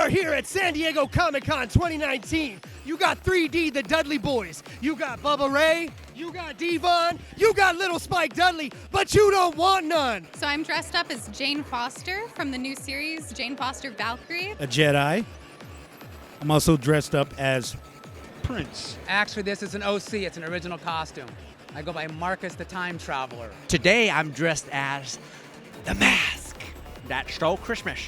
are here at San Diego Comic-Con 2019. You got 3D, the Dudley Boys. You got Bubba Ray. You got Devon. You got Little Spike Dudley, but you don't want none. So I'm dressed up as Jane Foster from the new series, Jane Foster Valkyrie. A Jedi. I'm also dressed up as Prince. Actually, this is an OC. It's an original costume. I go by Marcus the Time Traveler. Today I'm dressed as the mask that stole Christmas.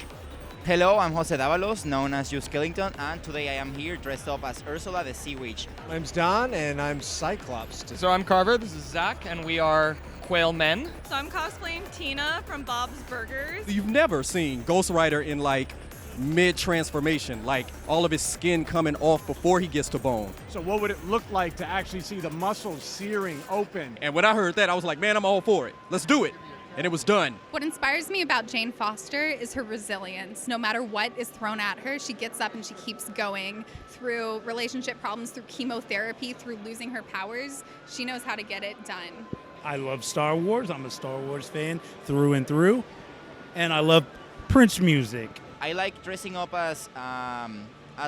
Hello, I'm Jose Davalos, known as Hugh Skellington, and today I am here dressed up as Ursula the Sea Witch. My name's Don, and I'm Cyclops. So I'm Carver, this is Zach, and we are Quail Men. So I'm cosplaying Tina from Bob's Burgers. You've never seen Ghost Rider in like mid-transformation, like all of his skin coming off before he gets to bone. So what would it look like to actually see the muscles searing open? And when I heard that, I was like, man, I'm all for it. Let's do it. And it was done. What inspires me about Jane Foster is her resilience. No matter what is thrown at her, she gets up and she keeps going through relationship problems, through chemotherapy, through losing her powers. She knows how to get it done. I love Star Wars. I'm a Star Wars fan through and through. And I love Prince music. I like dressing up as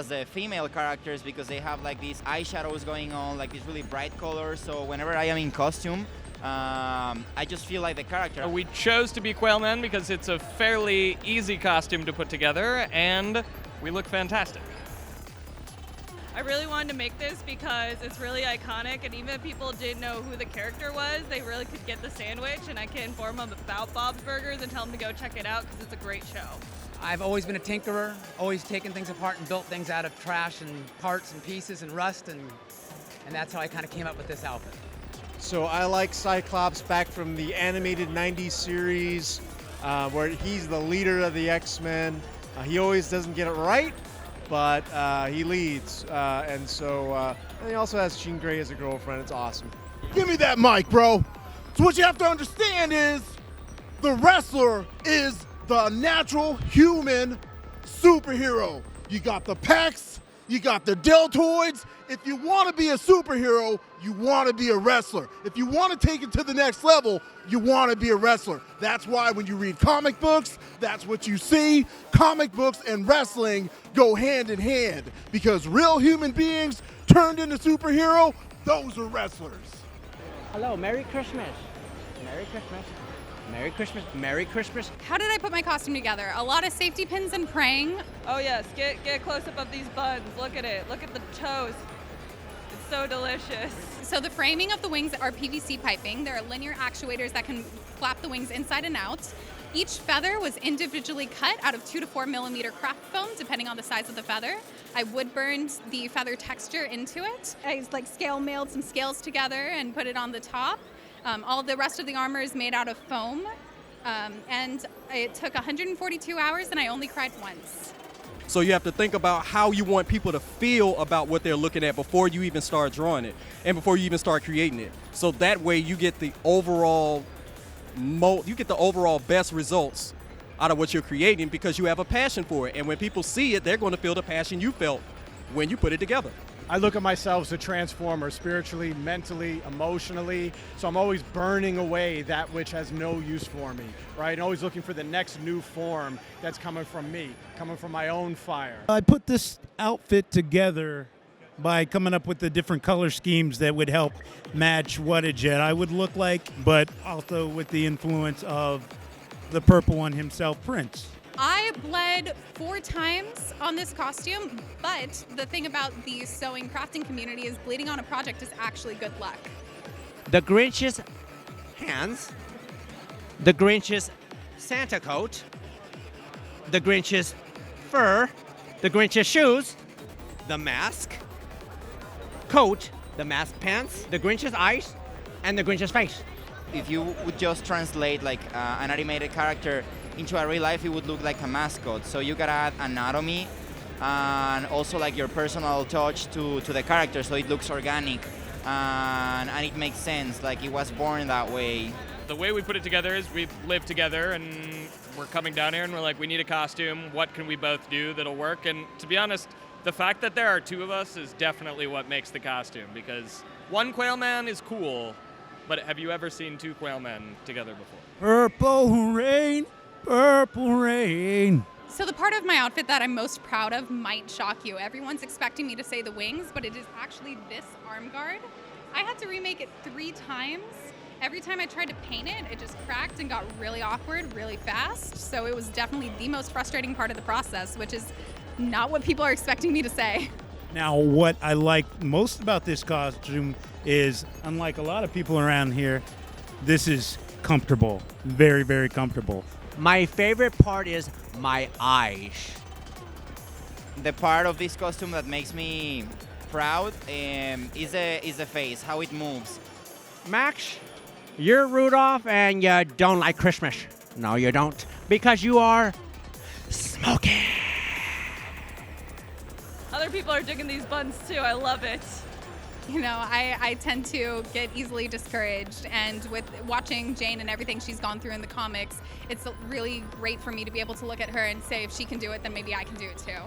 the female characters because they have like these eyeshadows going on, like these really bright colors. So whenever I am in costume, I just feel like the character. We chose to be Quail Men because it's a fairly easy costume to put together, and we look fantastic. I really wanted to make this because it's really iconic, and even if people didn't know who the character was, they really could get the sandwich, and I can inform them about Bob's Burgers and tell them to go check it out because it's a great show. I've always been a tinkerer, always taken things apart and built things out of trash and parts and pieces and rust, and that's how I kind of came up with this outfit. So I like Cyclops back from the animated 90s series, where he's the leader of the X-Men. He always doesn't get it right, but he leads. And he also has Jean Grey as a girlfriend. It's awesome. Give me that mic, bro. So what you have to understand is the wrestler is the natural human superhero. You got the pecs, you got the deltoids. If you want to be a superhero, you want to be a wrestler. If you want to take it to the next level, you want to be a wrestler. That's why when you read comic books, that's what you see. Comic books and wrestling go hand in hand because real human beings turned into superhero, those are wrestlers. Hello, Merry Christmas. Merry Christmas. Merry Christmas. Merry Christmas. How did I put my costume together? A lot of safety pins and praying. Oh yes, get a close-up of these buns. Look at it. Look at the toes. It's so delicious. So the framing of the wings are PVC piping. There are linear actuators that can flap the wings inside and out. Each feather was individually cut out of 2 to 4 millimeter craft foam, depending on the size of the feather. I wood burned the feather texture into it. I scale mailed some scales together and put it on the top. All the rest of the armor is made out of foam, and it took 142 hours, and I only cried once. So you have to think about how you want people to feel about what they're looking at before you even start drawing it and before you even start creating it. So that way you get the overall best results out of what you're creating because you have a passion for it. And when people see it, they're going to feel the passion you felt when you put it together. I look at myself as a transformer spiritually, mentally, emotionally. So I'm always burning away that which has no use for me, right? And always looking for the next new form that's coming from me, coming from my own fire. I put this outfit together by coming up with the different color schemes that would help match what a Jedi would look like, but also with the influence of the purple one himself, Prince. I bled 4 times on this costume, but the thing about the sewing crafting community is bleeding on a project is actually good luck. The Grinch's hands, the Grinch's Santa coat, the Grinch's fur, the Grinch's shoes, the mask, coat, the mask pants, the Grinch's eyes, and the Grinch's face. If you would just translate like an animated character into a real life, it would look like a mascot. So you gotta add anatomy and also like your personal touch to the character so it looks organic and it makes sense, like it was born that way. The way we put it together is we live together and we're coming down here and we're like, we need a costume. What can we both do that'll work? And to be honest, the fact that there are 2 of us is definitely what makes the costume because one Quail Man is cool, but have you ever seen 2 Quail Men together before? Purple rain, purple rain. So the part of my outfit that I'm most proud of might shock you. Everyone's expecting me to say the wings, but it is actually this arm guard. I had to remake it 3 times. Every time I tried to paint it, it just cracked and got really awkward really fast. So it was definitely the most frustrating part of the process, which is not what people are expecting me to say. Now, what I like most about this costume is, unlike a lot of people around here, this is comfortable. Very, very comfortable. My favorite part is my eyes. The part of this costume that makes me proud is the face, how it moves. Max, you're Rudolph and you don't like Christmas. No, you don't. Because you are smoking. Other people are digging these buns too. I love it. You know, I tend to get easily discouraged, and with watching Jane and everything she's gone through in the comics, it's really great for me to be able to look at her and say if she can do it, then maybe I can do it too.